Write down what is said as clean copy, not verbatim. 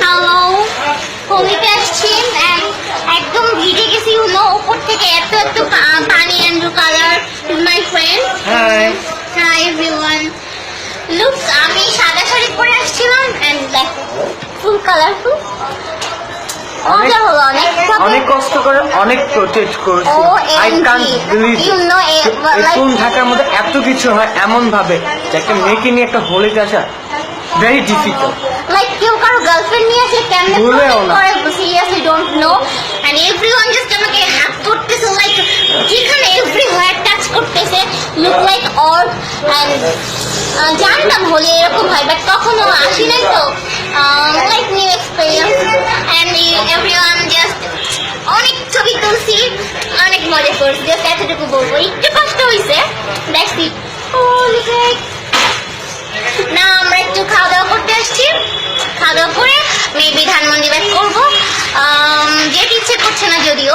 Hello, হোলিতে আসছি একদম ভিজে গেছি উপর থেকে এত এত পানি and colour my friend. Hi everyone, look আমি সাদা শাড়ি পরে আসছিলাম অ্যান্ড দেখো ফুল কালারফুল। অনেক কষ্ট করে অনেক প্রোটেক্ট করেছি। আই কান্ট বিলিভ কোন ঢাকার মধ্যে এত কিছু হয় এমন ভাবে যে একটা মেয়েকে নিয়ে একটা হোলিতে আসা ভেরি ডিফিকাল্ট। লাইক কেউ কারো গার্লফ্রেন্ড নিয়ে আসে কেমনে করে seriously don't know and everyone just আমাকে হাত করতেছে লাইক যেখানে এভরিওয়্যার টাচ করতেছে লুক লাইক অড এন্ড জানতাম হোলি এরকম হয় বাট কখনো আসি নাই তো like new experience and everyone just অনেক ছবি তুলছি, অনেক মজা করছি, জাস্ট এতটুকু বলবো। একটু কষ্ট হয়েছে, দ্যাটস ইট। হোলি কেক না, আমরা একটু খাওয়া দাওয়া করতে আসছি, খাওয়া দাওয়া করে মেবি ধানমন্ডি ব্যাক করবো, যেতে ইচ্ছে করছে না যদিও।